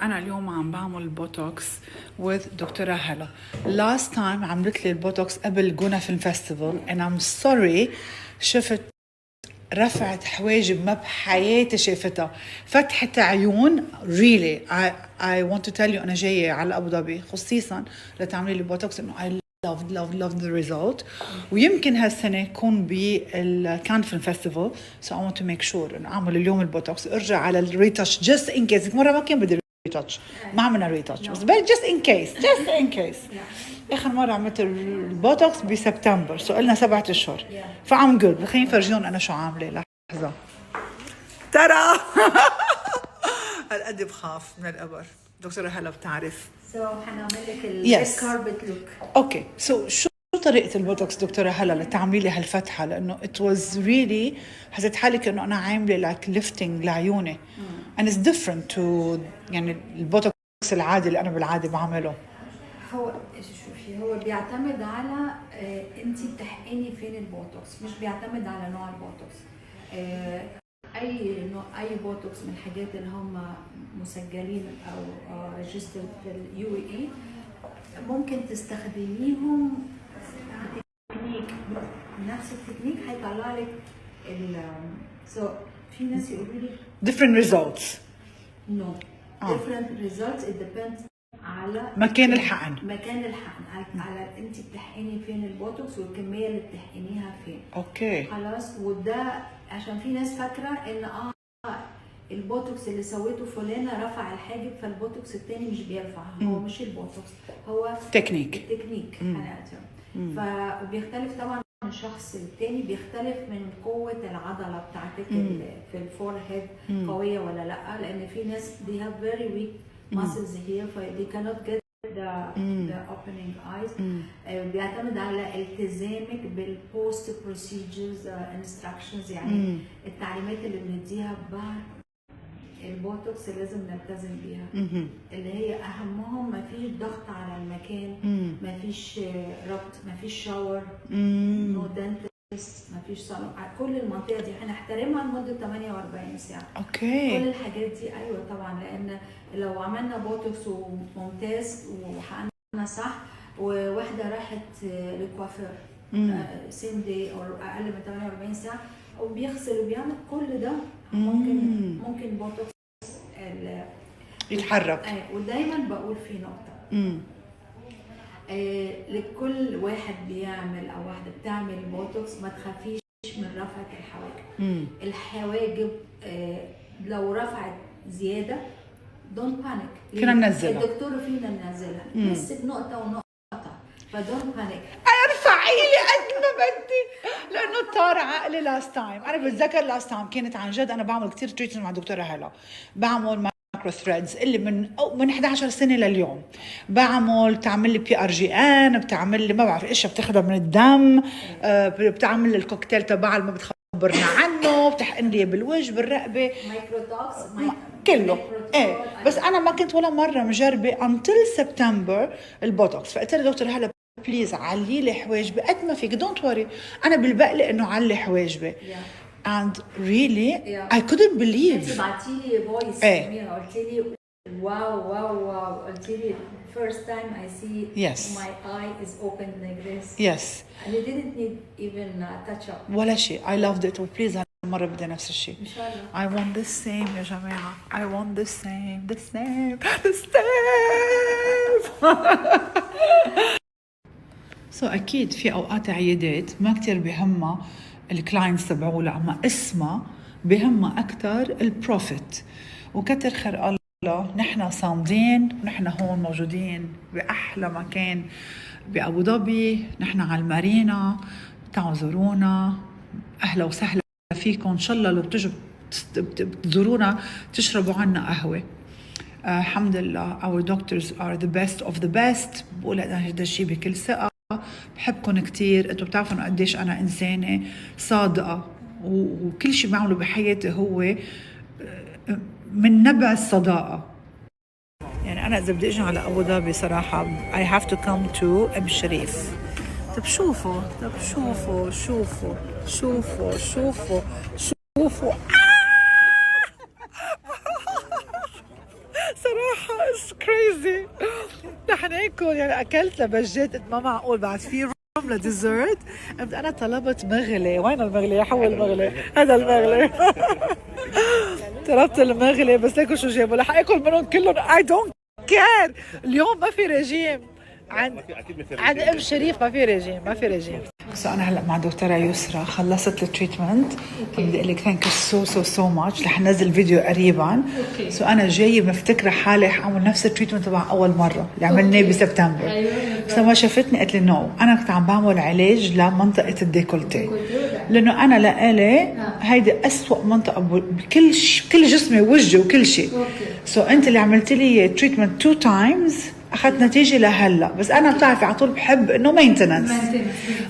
أنا اليوم عم بعمل بوتوكس with دكتورة هلا. last time عملت لي البوتوكس قبل جونا فيلم فيستيفال and I'm sorry شفت رفعت حواجب ما بحياتي شافتها، فتحت عيون really I want to tell you أنا جاية على أبو ظبي خصيصا لتعملي لي بوتوكس إنه I love the result. ويمكن هالسنة يكون بالكان فيلم فيستيفال so I want to make sure إنه أعمل اليوم البوتوكس ارجع على الريتاتش just in case. مرة ما كان بدي ريتاتش، ما عملنا ريتاتش بس just in case. آخر مرة عملت البوتوكس بسبتمبر سو قلنا 7 أشهر فعم جود. خليني فرجيهم أنا شو عاملة. لحظة ترى هالقد بخاف من القبر. دكتورة هلا بتعرف حنعمل لك الريد كاربت لوك. اوكي شو طريقة البوتوكس دكتورة هلا لتعملي لي هالفتحة؟ لأنه it was really حسيت حالي كأنه أنا عاملة like lifting لعيوني and it's different to يعني البوتوكس العادي اللي أنا بالعادة بعمله. هو شوفي هو بيعتمد على انت بتحقني فين البوتوكس، مش بيعتمد على نوع البوتوكس. اي بوتوكس من الحاجات اللي هم مسجلين او ريجسترد في اليو اي ممكن تستخدميهم تكنيك نفس التكنيك هيطلع لك في ناس يقولوا لي different results. no different results it depends على مكان الحقن على انت بتحقني فين البوتوكس والكميه اللي بتحقنيها فين. اوكي خلاص. وده عشان في ناس فاكره ان البوتوكس اللي سويته فلانه رفع الحاجب فالبوتوكس التاني مش بيرفع. هو مش البوتوكس، هو تكنيك وبيختلف طبعا من شخص للتاني، بيختلف من قوه العضله بتاعتك في الفورهيد قويه ولا لا، لان في ناس they have very weak muscles here they cannot get the opening eyes. بيعتمد على التزامك بالpost procedures instructions، يعني التعليمات اللي بنديها بعد البوتوكس لازم نلتزم بيها، اللي هي اهمهم مفيش ضغط على المكان، مفيش ربط، مفيش شاور، نو دنتست، مفيش صالون. كل المنطقه دي هنحترمها لمده 48 ساعه. اوكي كل الحاجات دي ايوه طبعا، لان لو عملنا بوتوكس وممتاز وحققنا صح وواحده راحت للكوافير سيم داي او اقل من 48 ساعه وبيغسل وبيعمل كل ده ممكن بوتوكس يتحرك. ودايما بقول في نقطه لكل واحد بيعمل او واحده بتعمل بوتوكس ما تخافيش من رفعه الحواجب. الحواجب لو رفعت زياده دونت بانيك، فينا ننزلها، الدكتور فينا ننزلها بس بنقطه ونقطه، فدونت بانيك. ارفعي لي قد ما بدي لانه طار عقلي لاست تايم. انا بتذكر لاست تايم كانت عن جد انا بعمل كثير تريتمنت مع دكتوره هلا، بعمل ماكرو ثريدز اللي من 11 سنه لليوم، تعمل لي بي ار جي ان، بتعمل لي ما بعرف ايش بتاخذها من الدم، بتعمل لي الكوكتيل تبع اللي ما بتخبرنا عنه، بتحقن لي بالوجه بالرقبه مايكروتوكس كله. بس انا ما كنت ولا مره مجربه until سبتمبر البوتوكس. فقلت لها دكتور هلا بليز علي لي حواجبي قد ما فيك، دونت وري. انا بالبقلي انه علي حواجبي and really I couldn't believe. انت بعتي لي فويس قلت لي واو قلت لي first time I see my eye is open like this. Yes. And you didn't need even touch up ولا شيء. I loved it. وبليز هالمرة بدي نفس الشيء ان شاء الله. I want the same يا جماعة. I want the same. أكيد في أوقات عيادات ما كتير بهمها الكلاينتس تبعولها، أما اسمها بهمها أكتر البروفيت. وكتر خير الله نحن صامدين ونحن هون موجودين بأحلى مكان بأبو ظبي، نحن على المارينا. تعالوا زورونا، أهلا وسهلا فيكم. إن شاء الله لو بتجوا بتزورونا تشربوا عنا قهوة. الحمد لله our doctors are the best of the best. بقول هذا الشيء بكل ثقة. بحبكم كتير. انتوا بتعرفوا انه قديش انا انسانة صادقة وكل شيء بعمله بحياتي هو من نبع الصداقة. يعني انا اذا بدي اجي على ابو ظبي صراحة I have to come to ابو شريف. طب شوفوا صراحة it's crazy. رح ناكل يعني أكلت لبجات ما معقول بعد في روم لديزرت. قمت أنا طلبت مغلي. وين المغلي؟ حول المغلي. هذا المغلي. طلبت المغلي بس ليكوا شو جابوا رح آكل منهم كلهم. I don't care. اليوم ما في رجيم. عند ام شريف ما في رجيم ما في رجيم. بس انا هلا مع دكتوره يسرا خلصت التريتمنت. بدي اقول لك ثانك يو سو ماتش. رح ننزل فيديو قريبا. سو انا جاي مفتكره حالي حاعمل نفس التريتمنت تبع اول مره اللي عملناه بسبتمبر. بس لما شافتني قالت لي نو انا كنت عم بعمل علاج لمنطقه الديكولتي لانه انا لقالي هيدي اسوأ منطقه بكل جسمي ووجهي وكل شيء. سو انت اللي عملت لي تريتمنت 2 تايمز اخذت نتيجه لهلا. بس انا بتعرفي على طول بحب انه مينتننس.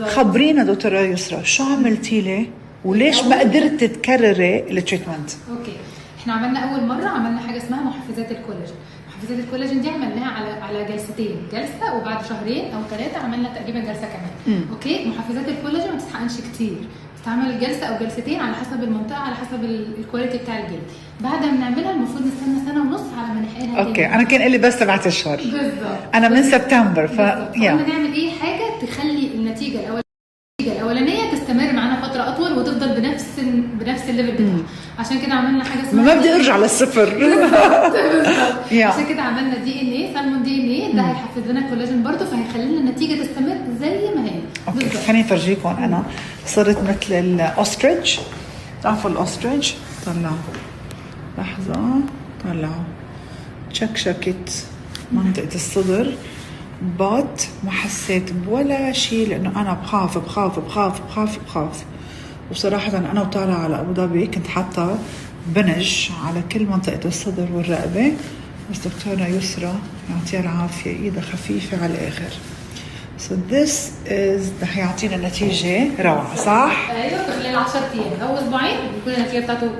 خبرينا دكتوره يسرا شو عملتي لي وليش ما قدرت تكرري التريتمنت؟ اوكي احنا عملنا اول مره عملنا حاجه اسمها محفزات الكولاجين. محفزات الكولاجين دي عملناها على جلستين، جلسه وبعد شهرين او 3 عملنا تقريبا جلسه كمان. اوكي محفزات الكولاجين ما بتستحقنش كتير، بتتعمل جلسه او جلستين على حسب المنطقه على حسب الكواليتي بتاع الجلد. بعد ما نعملها المفروض نستنى سنه ونص على ما نحقنها. اوكي انا كان قال لي بس 7 اشهر بالظبط. انا من سبتمبر فقلنا نعمل ايه حاجه تخلي النتيجه الاولانيه تستمر معانا فتره اطول وتفضل بنفس الليفل بتاعها. عشان كده عملنا حاجه اسمها ما بدي ارجع للصفر. عشان كده عملنا DNA سالمون DNA ده هيحفز لنا الكولاجين برضه فهيخلي لنا النتيجه تستمر زي ما هي. اوكي خليني افرجيكم. انا صرت مثل الاوستريتش. تعرفوا الاوستريتش؟ طلعوا لحظه طلعوا شكشكت منطقه الصدر بات ما حسيت بولا شيء لانه انا بخاف. وصراحه انا وطالعه على ابو ظبي كنت حاطه بنج على كل منطقه الصدر والرقبه. بس دكتوره يسرا يعطيها العافيه ايدها خفيفه على الاخر. So this is رح يعطينا نتيجه روعه صح؟ ايوه في خلال 10 ايام او اسبوعين بيكون النتيجه بتاعته.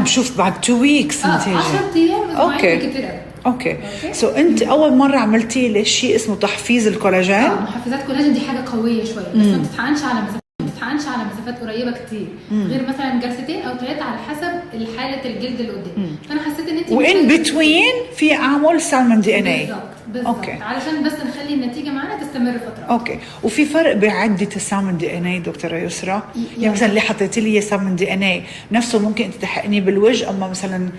بشوف بعد 2 weeks نتيجه. 10 ايام اسبوعين كتير قوي. اوكي سو انت اول مره عملتي لي شيء اسمه تحفيز الكولاجين. محفزات كولاجين دي حاجه قويه شويه بس ما بتتحقنش على مسافات قريبه كتير غير مثلا جلستين او 3 على حسب حاله الجلد اللي قدام. فانا حسيت ان انت وان بتوين في اعمل سالمون DNA. بالظبط علشان بس نخلي النتيجه معانا تستمر فتره. اوكي وفي فرق بعده السالمون DNA دكتوره يسرا؟ يعني مثلا اللي حطيتي لي سالمون DNA نفسه ممكن انت تحقني بالوجه اما مثلا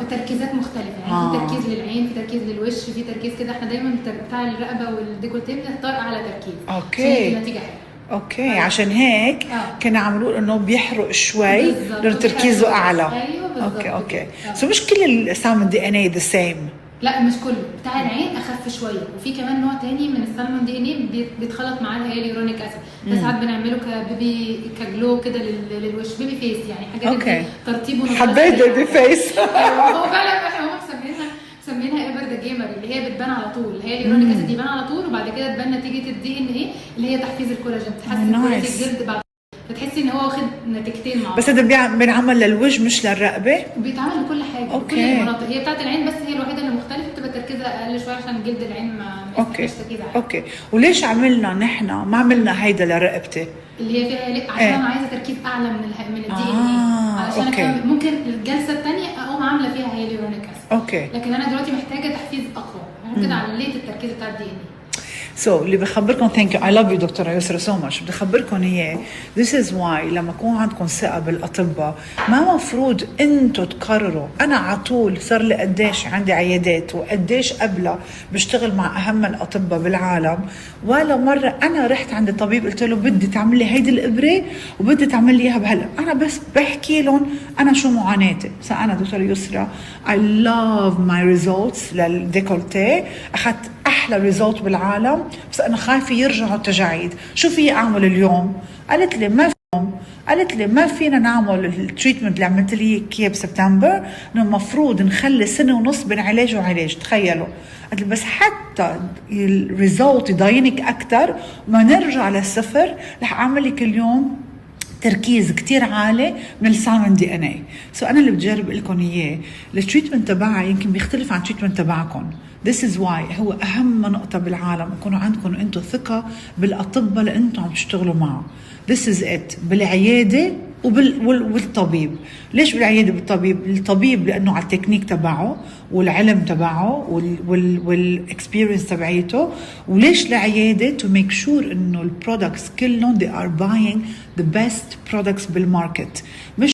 بتركيزات مختلفه يعني في تركيز للعين في تركيز للوش في تركيز كده. احنا دايما بتاع الرقبه والديكولتيه بنختار اعلى تركيز. اوكي النتيجه حلوه. اوكي عشان هيك كانوا عملوا انه بيحرق شوي لانه تركيزه اعلى. ايوه بالظبط. اوكي سو مش كل السالمون DNA ذا سيم. لا مش كله. بتاع العين اخف شويه وفي كمان نوع تاني من السالمون DNA بيتخلط معاه الهيالورونيك اسيد. ده ساعات بنعمله كبيبي كجلو كده للوش بيبي فيس يعني حاجه ترتيبه. حبيت بيبي فيس. هو فعلا احنا هم مسمينها ايفر ذا جيمر اللي هي بتبان على طول. هي الهيالورونيك اسيد يبان على طول وبعد كده تبان نتيجه DNA اللي هي تحفيز الكولاجين. تحسن كواليتي الجلد بعد فتحسي ان هو واخد نتيجتين مع بس ده بينعمل للوجه مش للرقبه؟ بيتعمل لكل حاجه. كل المناطق هي بتاعت العين بس هي الوحيده اللي مختلفه بتبقى تركيزها اقل شويه عشان جلد العين ما يستحملش تركيز عالي. اوكي وليش عملنا نحن ما عملنا هيدا لرقبتي؟ اللي هي فيها عشان انا عايزه تركيز اعلى من DNA علشان ممكن الجلسه الثانيه اقوم عامله فيها هيالورونيك اسيد. لكن انا دلوقتي محتاجه تحفيز اقوى عشان كده عليت التركيز بتاع DNA. اللي بخبركم ثانك يو اي لاف يو دكتوره يسرا سو ماتش. بدي اخبركم اياه ذيس از واي لما يكون عندكم ثقه بالاطباء ما مفروض انتم تقرروا. انا على طول صار لي قديش عندي عيادات وقديش قبلها بشتغل مع اهم الاطباء بالعالم ولا مره انا رحت عند الطبيب قلت له بدي تعمل لي هيدي الابره وبدي تعمل لي اياها بهلا. انا بس بحكي لهم انا شو معاناتي. انا دكتوره يسرا اي لاف ماي ريزولتس للديكولتيه. اخذت احلى ريزولت بالعالم بس انا خايفه يرجعوا التجاعيد. شو في اعمل اليوم؟ قالت لي ما فينا نعمل التريتمنت اللي عملت لي اياه بسبتمبر انه المفروض نخلي 1.5 سنة بين علاج وعلاج. تخيلوا. قالت لي بس حتى الريزولت يضاينك اكثر وما نرجع للصفر رح اعمل لك اليوم تركيز كتير عالي من السالمون DNA. انا اللي بجرب لكم اياه. التريتمنت تبعي يمكن بيختلف عن التريتمنت تبعكم. This is why هو أهم نقطة بالعالم يكونوا عندكم أنتوا ثقة بالأطباء اللي أنتوا عم تشتغلوا معه. This is it. بالعيادة والطبيب. ليش بالعياده بالطبيب؟ الطبيب لانه على التكنيك تبعه والعلم تبعه والاكسبيرينس تبعيته. وليش العياده؟ to make sure انه البرودكتس كلهم they are buying the best products بالماركت، مش